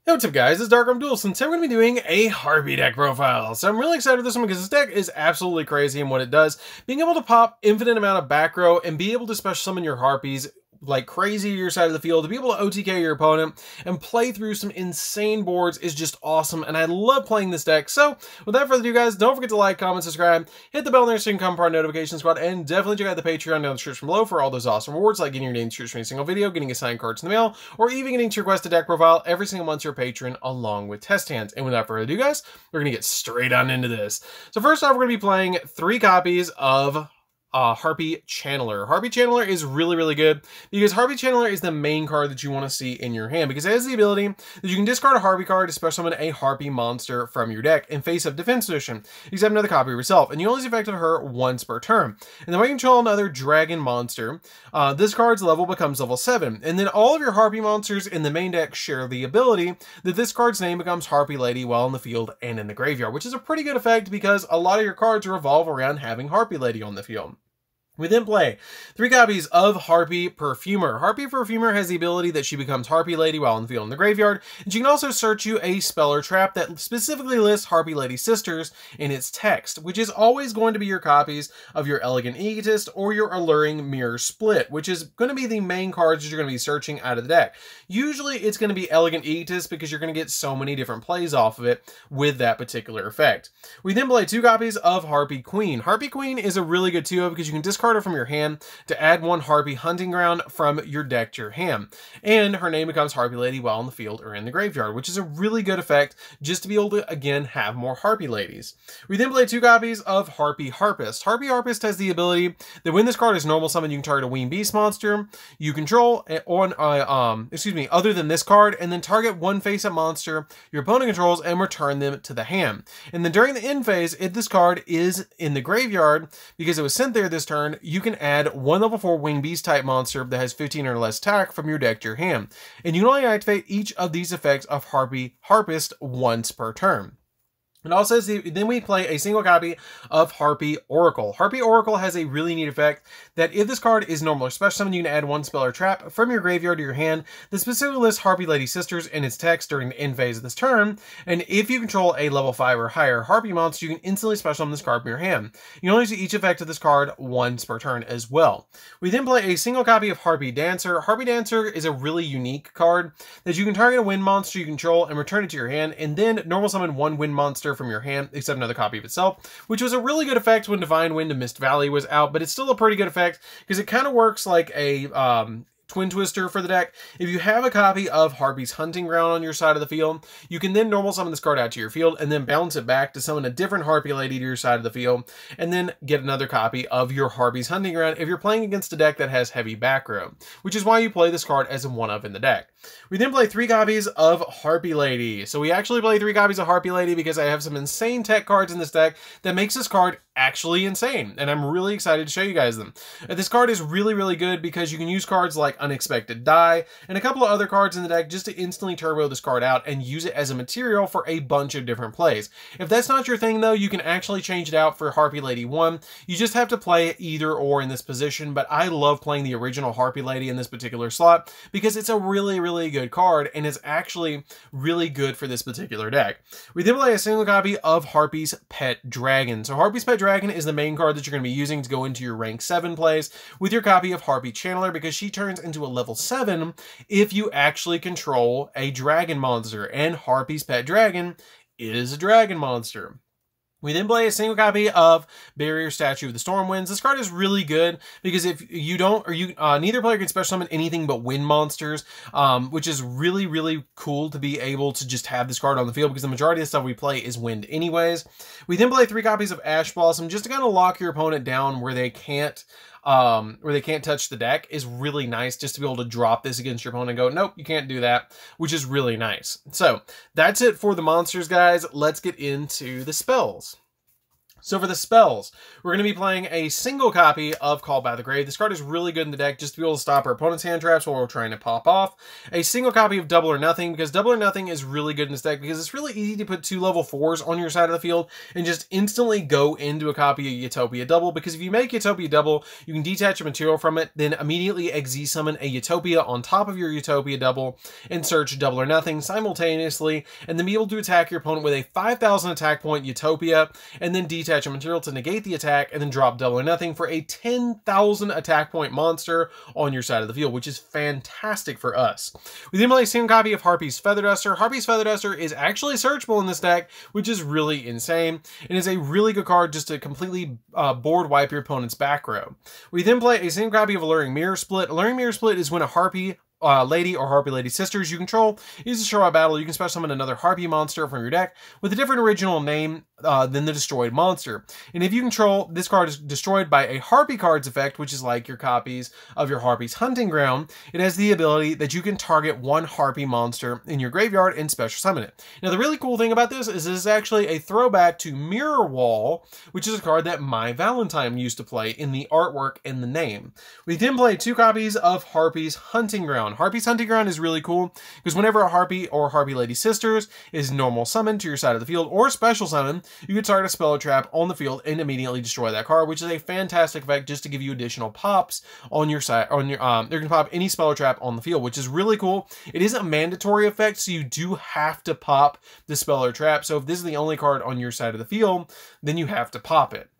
Hey, what's up guys, it's DarkArmedDuelist, and today we're going to be doing a Harpie deck profile. So I'm really excited for this one because this deck is absolutely crazy in what it does. Being able to pop infinite amount of back row and be able to special summon your Harpies like crazy to your side of the field, to be able to OTK your opponent and play through some insane boards is just awesome, and I love playing this deck. So without further ado guys, don't forget to like, comment, subscribe, hit the bell there so you can come part of our notification squad, and definitely check out the Patreon down in the description below for all those awesome rewards like getting your name to a single video, getting assigned cards in the mail, or even getting to request a deck profile every single month to your patron along with test hands. And without further ado guys, we're going to get straight on into this. So first off, we're going to be playing 3 copies of Harpie Channeler. Harpie Channeler is really good because Harpie Channeler is the main card that you want to see in your hand because it has the ability that you can discard a Harpie card to special summon a Harpie monster from your deck in face of defense position. You have another copy of yourself, and you only use the effect of her once per turn. And then when you control another dragon monster, this card's level becomes level 7. And then all of your Harpie monsters in the main deck share the ability that this card's name becomes Harpie Lady while in the field and in the graveyard, which is a pretty good effect because a lot of your cards revolve around having Harpie Lady on the field. We then play 3 copies of Harpie Perfumer. Harpie Perfumer has the ability that she becomes Harpie Lady while in the field in the graveyard, and she can also search you a spell or trap that specifically lists Harpie Lady sisters in its text, which is always going to be your copies of your Elegant Egotist or your Alluring Mirror Split, which is going to be the main cards that you're going to be searching out of the deck. Usually it's going to be Elegant Egotist because you're going to get so many different plays off of it with that particular effect. We then play 2 copies of Harpie Queen. Harpie Queen is a really good 2-of because you can discard her from your hand to add 1 Harpie Hunting Ground from your deck to your hand. And her name becomes Harpie Lady while in the field or in the graveyard, which is a really good effect just to be able to, again, have more Harpie Ladies. We then play 2 copies of Harpie Harpist. Harpie Harpist has the ability that when this card is normal summon, you can target a Winged Beast monster you control on, other than this card, and then target 1 face-up monster your opponent controls and return them to the hand. And then during the end phase, if this card is in the graveyard, because it was sent there this turn, you can add 1 level 4 Winged Beast type monster that has 15 or less attack from your deck to your hand. And you can only activate each of these effects of Harpie Harpist once per turn. It also says then we play a single copy of Harpie Oracle. Harpie Oracle has a really neat effect that if this card is normal or special summon, you can add 1 spell or trap from your graveyard to your hand that specifically lists Harpie Lady sisters in its text during the end phase of this turn. And if you control a level 5 or higher Harpie monster, you can instantly special summon this card from your hand. You can only see each effect of this card once per turn as well. We then play a single copy of Harpie Dancer. Harpie Dancer is a really unique card that you can target a wind monster you control and return it to your hand, and then normal summon 1 wind monster from your hand, except another copy of itself, which was a really good effect when Divine Wind of Mist Valley was out, but it's still a pretty good effect because it kind of works like a Twin Twister for the deck. If you have a copy of Harpie's Hunting Ground on your side of the field, you can then normal summon this card out to your field and then bounce it back to summon a different Harpie Lady to your side of the field, and then get another copy of your Harpie's Hunting Ground if you're playing against a deck that has heavy back row, which is why you play this card as a 1-of in the deck. We then play 3 copies of Harpie Lady. So we actually play 3 copies of Harpie Lady because I have some insane tech cards in this deck that makes this card actually insane, and I'm really excited to show you guys them. This card is really good because you can use cards like Unexpected Die and a couple of other cards in the deck just to instantly turbo this card out and use it as a material for a bunch of different plays. If that's not your thing though, you can actually change it out for Harpie Lady 1. You just have to play either or in this position, but I love playing the original Harpie Lady in this particular slot because it's a really good card and it's actually really good for this particular deck. We then play a single copy of Harpie's Pet Dragon. So Harpie's Pet Dragon is the main card that you're going to be using to go into your rank 7 plays with your copy of Harpie Channeler because she turns into a level 7 if you actually control a dragon monster, and Harpie's Pet Dragon is a dragon monster. We then play a single copy of Barrier Statue of the Stormwinds. This card is really good because if you don't, or neither player can special summon anything but wind monsters, which is really cool to be able to just have this card on the field because the majority of the stuff we play is wind anyways. We then play 3 copies of Ash Blossom just to kind of lock your opponent down where they can't touch the deck. Is really nice just to be able to drop this against your opponent and go, nope, you can't do that, which is really nice. So that's it for the monsters, guys. Let's get into the spells. So for the spells, we're going to be playing a single copy of Called by the Grave. This card is really good in the deck just to be able to stop our opponent's hand traps while we're trying to pop off. A single copy of Double or Nothing, because Double or Nothing is really good in this deck because it's really easy to put 2 level 4s on your side of the field and just instantly go into a copy of Utopia Double, because if you make Utopia Double, you can detach a material from it, then immediately XZ summon a Utopia on top of your Utopia Double and search Double or Nothing simultaneously, and then be able to attack your opponent with a 5,000 attack point Utopia, and then detach a material to negate the attack, and then drop Double or Nothing for a 10,000 attack point monster on your side of the field, which is fantastic for us. We then play a single copy of Harpie's Feather Duster. Harpie's Feather Duster is actually searchable in this deck, which is really insane, and is a really good card just to completely board wipe your opponent's back row. We then play a single copy of Alluring Mirror Split. Alluring Mirror Split is when a Harpie lady or Harpie lady sisters you control is destroyed by battle. You can special summon another Harpie monster from your deck with a different original name than the destroyed monster. And if you control, this card is destroyed by a Harpie card's effect, which is like your copies of your Harpie's Hunting Ground. It has the ability that you can target one Harpie monster in your graveyard and special summon it. Now the really cool thing about this is actually a throwback to Mirror Wall, which is a card that My Valentine used to play in the artwork and the name. We then play 2 copies of Harpie's Hunting Ground. Harpie's Hunting Ground is really cool because whenever a Harpie or Harpie Lady Sisters is normal summoned to your side of the field or special summon, you can target a spell or trap on the field and immediately destroy that card, which is a fantastic effect just to give you additional pops on your side. You can pop any spell or trap on the field, which is really cool. It isn't a mandatory effect, so you do have to pop the spell or trap. So if this is the only card on your side of the field, then you have to pop it.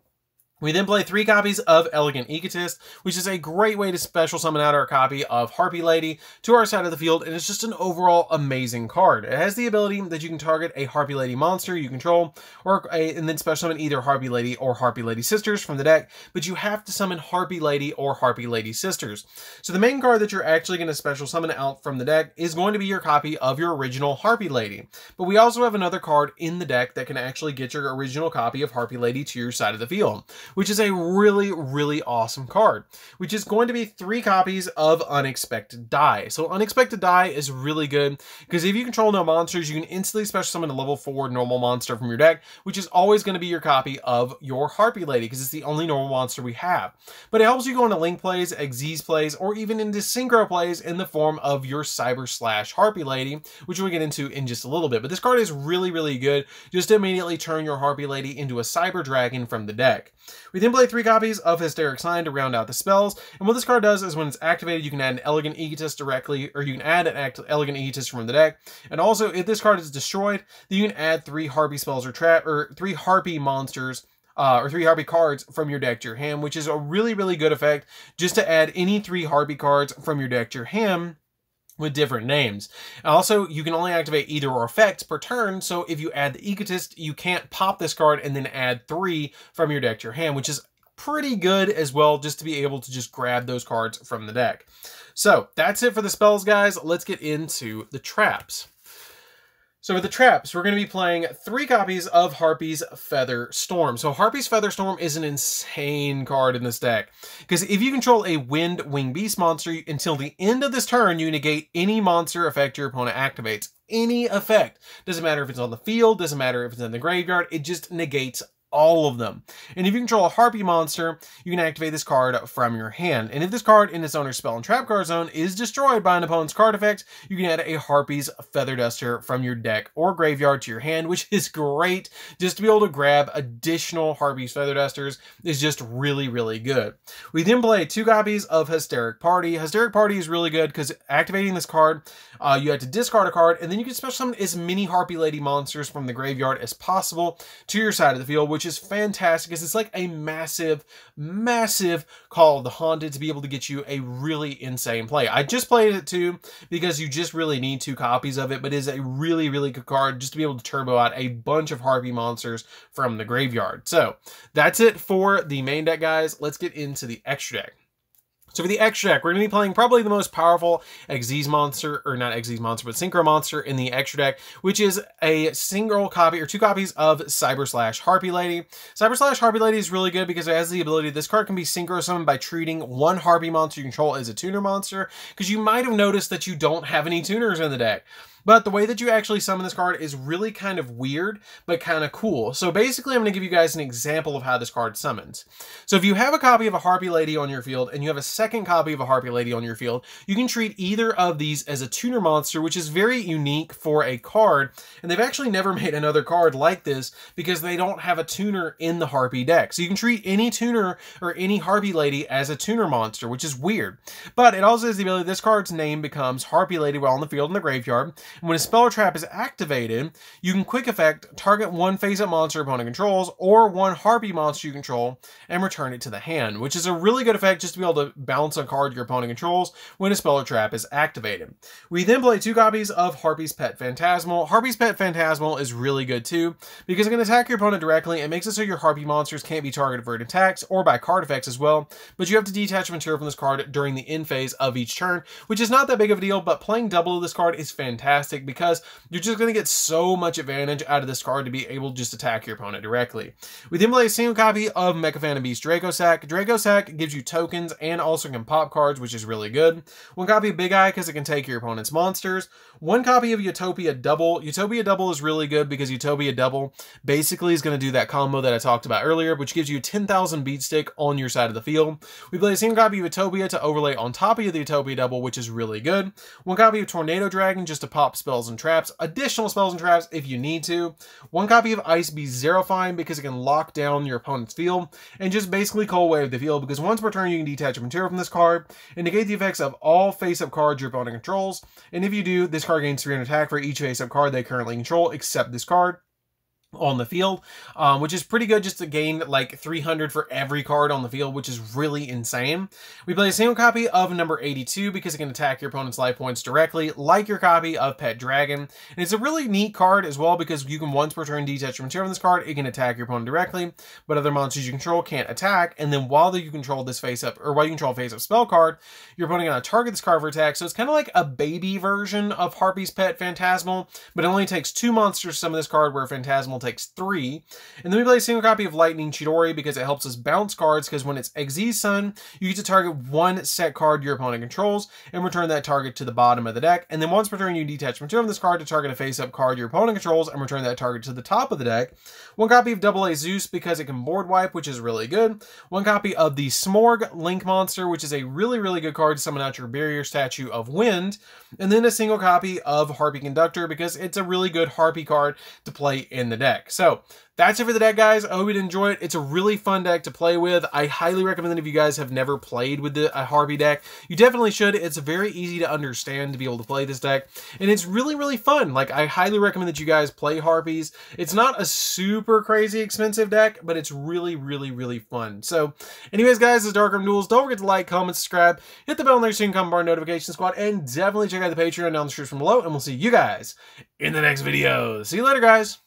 We then play 3 copies of Elegant Egotist, which is a great way to special summon out our copy of Harpie Lady to our side of the field, and it's just an overall amazing card. It has the ability that you can target a Harpie Lady monster you control, and then special summon either Harpie Lady or Harpie Lady Sisters from the deck, but you have to summon Harpie Lady or Harpie Lady Sisters. So the main card that you're actually going to special summon out from the deck is going to be your copy of your original Harpie Lady. But we also have another card in the deck that can actually get your original copy of Harpie Lady to your side of the field, which is a really, really awesome card, which is going to be 3 copies of Unexpected Die. So Unexpected Die is really good because if you control no monsters, you can instantly special summon a level 4 normal monster from your deck, which is always going to be your copy of your Harpie Lady because it's the only normal monster we have. But it helps you go into Link plays, Xyz plays, or even into Synchro plays in the form of your Cyber / Harpie Lady, which we'll get into in just a little bit. But this card is really, really good just to immediately turn your Harpie Lady into a Cyber Dragon from the deck. We then play 3 copies of Hysteric Sign to round out the spells, and what this card does is when it's activated, you can add an Elegant Egotist directly, or you can add an Elegant Egotist from the deck, and also if this card is destroyed, then you can add 3 Harpie spells or 3 Harpie monsters, or 3 Harpie cards from your deck to your hand, which is a really, really good effect just to add any 3 Harpie cards from your deck to your hand with different names. Also, you can only activate either or effects per turn, so if you add the Egotist, you can't pop this card and then add 3 from your deck to your hand, which is pretty good as well, just to be able to just grab those cards from the deck. So that's it for the spells, guys. Let's get into the traps. So with the traps, we're going to be playing 3 copies of Harpie's Feather Storm. So Harpie's Feather Storm is an insane card in this deck, because if you control a Wind Wing Beast monster, until the end of this turn, you negate any monster effect your opponent activates. Any effect. Doesn't matter if it's on the field, doesn't matter if it's in the graveyard, it just negates all of them. And if you control a Harpie monster, you can activate this card from your hand. And if this card in its owner's spell and trap card zone is destroyed by an opponent's card effect, you can add a Harpie's Feather Duster from your deck or graveyard to your hand, which is great. Just to be able to grab additional Harpie's Feather Dusters is just really, really good. We then play 2 copies of Hysteric Party. Hysteric Party is really good because activating this card, you have to discard a card, and then you can special summon as many Harpie Lady monsters from the graveyard as possible to your side of the field, which is fantastic because it's like a massive, massive Call of the Haunted to be able to get you a really insane play. I just played it too because you just really need 2 copies of it, but it is a really, really good card just to be able to turbo out a bunch of Harpie monsters from the graveyard. So that's it for the main deck, guys. Let's get into the extra deck. So for the extra deck, we're going to be playing probably the most powerful Xyz monster, or not Xyz monster, but Synchro monster in the extra deck, which is a single copy or 2 copies of Cyber / Harpie Lady. Cyber / Harpie Lady is really good because it has the ability, this card can be synchro summoned by treating one Harpie monster you control as a tuner monster, because you might have noticed that you don't have any tuners in the deck. But the way that you actually summon this card is really kind of weird, but kind of cool. So basically, I'm going to give you guys an example of how this card summons. So if you have a copy of a Harpie Lady on your field, and you have a second copy of a Harpie Lady on your field, you can treat either of these as a tuner monster, which is very unique for a card. And they've actually never made another card like this because they don't have a tuner in the Harpie deck. So you can treat any tuner or any Harpie Lady as a tuner monster, which is weird. But it also has the ability, this card's name becomes Harpie Lady while on the field in the graveyard. And when a spell or trap is activated, you can quick effect target one face-up monster opponent controls or one Harpie monster you control and return it to the hand, which is a really good effect just to be able to bounce a card your opponent controls when a spell or trap is activated. We then play 2 copies of Harpie's Pet Phantasmal. Harpie's Pet Phantasmal is really good too because it can attack your opponent directly and makes it so your Harpie monsters can't be targeted for attacks or by card effects as well, but you have to detach material from this card during the end phase of each turn, which is not that big of a deal, but playing double of this card is fantastic because you're just going to get so much advantage out of this card to be able to just attack your opponent directly. We then play a single copy of Mecha Phantom Beast Dracosack. Dracosack gives you tokens and also can pop cards, which is really good. 1 copy of Big Eye because it can take your opponent's monsters. 1 copy of Utopia Double. Utopia Double is really good because Utopia Double basically is going to do that combo that I talked about earlier, which gives you 10,000 beat stick on your side of the field. We play a single copy of Utopia to overlay on top of the Utopia Double, which is really good. 1 copy of Tornado Dragon just to pop spells and traps, additional spells and traps if you need to. 1 copy of Ice Beast Zerofine because it can lock down your opponent's field and just basically cold wave the field because once per turn you can detach a material from this card and negate the effects of all face-up cards your opponent controls, and if you do, this card gains 300 attack for each face-up card they currently control except this card on the field, which is pretty good just to gain like 300 for every card on the field, which is really insane. We play a single copy of number 82 because it can attack your opponent's life points directly, like your copy of Pet Dragon. And it's a really neat card as well because you can once per turn detach your material from this card, it can attack your opponent directly, but other monsters you control can't attack. And then while you control this face-up, or while you control a face-up spell card, your opponent can target this card for attack. So it's kind of like a baby version of Harpie's Pet Phantasmal, but it only takes 2 monsters to summon this card where Phantasmal takes 3. And then we play a single copy of Lightning Chidori because it helps us bounce cards because when it's Xyz Sun, you get to target 1 set card your opponent controls and return that target to the bottom of the deck. And then once per turn, you detach material from this card to target a face-up card your opponent controls and return that target to the top of the deck. 1 copy of Double A Zeus because it can board wipe, which is really good. 1 copy of the Smorg Link Monster, which is a really, really good card to summon out your Barrier Statue of Wind. And then a single copy of Harpie Conductor because it's a really good Harpie card to play in the deck. So that's it for the deck, guys. I hope you enjoy it. It's a really fun deck to play with. I highly recommend that if you guys have never played with a Harpie deck, you definitely should. It's very easy to understand to be able to play this deck, and it's really, really fun. Like, I highly recommend that you guys play Harpies. It's not a super crazy expensive deck, but it's really, really, really fun. So, anyways, guys, this is DarkArmedDuelist. Don't forget to like, comment, subscribe, hit the bell there so you can come to our notification squad, and definitely check out the Patreon down the description below, and we'll see you guys in the next video. See you later, guys.